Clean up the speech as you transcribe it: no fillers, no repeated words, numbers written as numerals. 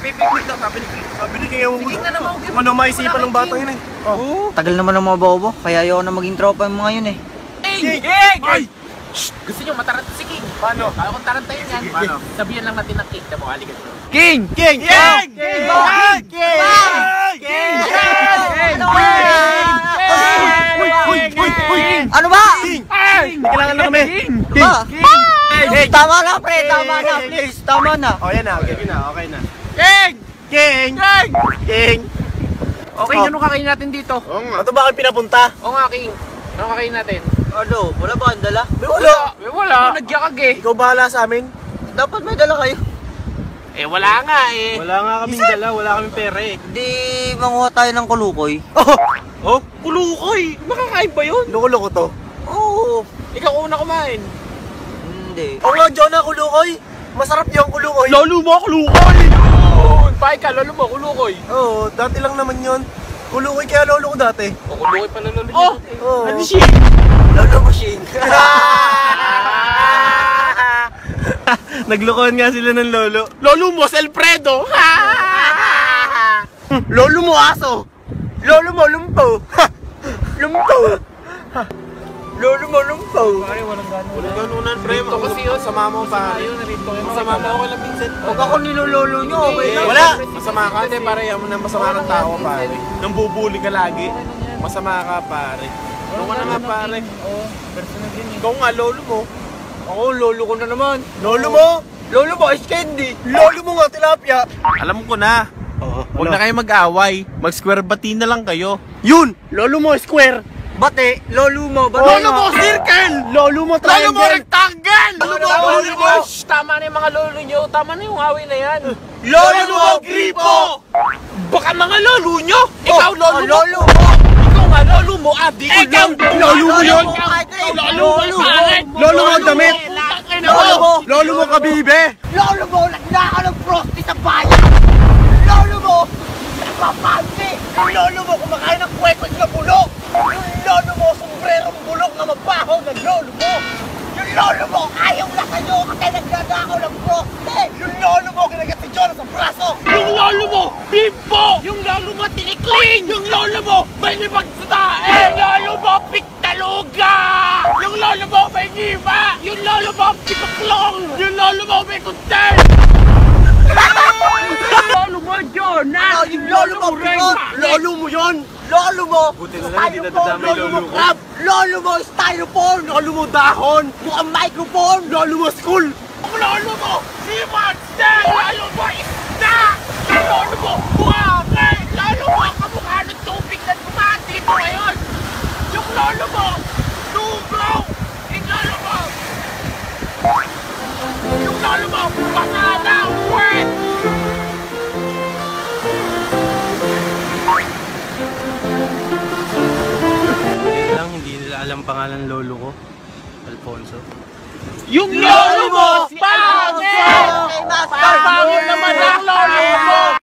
Pipiknik na, sabi ni Kaya Sige na naman, ano maisipan ng bata yun eh. Tagal naman ng mga bobo, kaya ayaw na maging tropa yung mga yun eh. King! Ay! Gusto nyo mataranta si King? Paano? Kaya kung tarantayin yan, Paano? sabihan lang natin ng King. Tamo, halika dito. King! King! King! King! Ano ba? King! Kailangan na kami! King! Tama na pre, tama na please, tama na. O yan na, okay na. King! King! King! Okay, ano kakain natin dito? Ito ba kayo pinapunta? Oo nga, King. Ano kakain natin? Ano, wala ba ang dala? Wala! Wala. Nagyakag eh. Ikaw bahala sa amin. Dapat may dala kayo. Eh, wala nga eh. Wala nga kaming dala, wala kaming pera eh. Di manguha tayo ng kulukoy. Oh, kulukoy! Makakain ba yun? Loko-loko to. Oo. Ikaw una kumain. Hindi. Oo nga, John na kulukoy! Masarap yung kulukoy! Lolo mo, kulukoy! Yun! Pahay ka, lolo mo, kulukoy. Oo, dati lang naman yun. Kulukoy kaya lolo ko dati. O, kulukoy pala lolo niya. Oo. Ano siya? Lolo machine. Naglokohan nga sila ng lolo. Lolo mo, Alfredo! Lolo mo aso! Lolo mo lumpo! Lumpo! Lolo mo lumpo! Pare, walang gano'n. Walang ganunan, pre. Rito kasi yun. Sama mo pa. Ayun, narito yun. Masama mo ako lang, Vincent. Huwag ako nilololo nyo, okay lang. Wala! Masama ka, hindi pare. Yaman na masama kang tao, pare. Nang bubuli ka lagi. Masama ka, pare. Ano ka na nga, pare? Oo, personal din eh. Ikaw nga, lolo mo. Ako, lolo ko na naman. Lolo mo? Lolo mo, ice candy. Lolo mo nga, tilapia. Alam ko na. Huwag na kayo mag-away. Mag-square bati na lang kayo. Yun! Lolo mo, square. Bate, lolo mo, bate. Lolo mo, circle! Lolo mo, triangle! Lolo mo, rectangle! Lolo mo! Shhh! Tama na yung mga lolo nyo. Tama na yung away na yan. Lolo mo, gripo! Baka mga lolo nyo! Ikaw, lolo mo! Lolo mo. Ikaw nga, lolo mo, adi ko Ikaw, lang! lolo mo yun! Lolo mo! Lolo mo, damit! Lolo mo. Lolo mo, kabibe! Lolo mo, nagnaka ng prosti sa bayan. Lolo mo, nagpapansi. Lolo mo, kumakain ng kwekot na bulok. Yung lolo mo, sombrerong bulok na mabaho ng lolo mo. Yung lolo mo, ayaw na sa'yo kasi nagnanakaw ng prosti. Yung lolo mo, ginagat si Jonah sa braso. Yung lolo mo, bimbo! Yung lolo mo, tinikling! Yung lolo mo, may libag sa tae! Yung lolo mo, piktaluga! Yung lolo mo, may ngiba! Yung lolo mo, pituklong! Yung lolo mo, may kuntel! Yung lolo mo, Jonah! Yung lolo mo, Lolo mo yun! Lolo mo, Buti na lang, hindi nadadamay lolo mo lolo ko. crab. Lolo mo, styrofoam. Lolo mo, dahon! Mukhang microphone. Lolo mo, school! Yung lolo mo, si monster! Yung lolo mo, isda! Yung lolo mo, buhangin! Lolo mo, kamukha ng tubig na dumaan dito ngayon! Yung lolo mo, dugo! Yung lolo mo, pangalang wet! Hindi nila alam pangalan lolo ko. Alfonso. Yung lolo mo, pangit! Pangit naman ang lolo mo!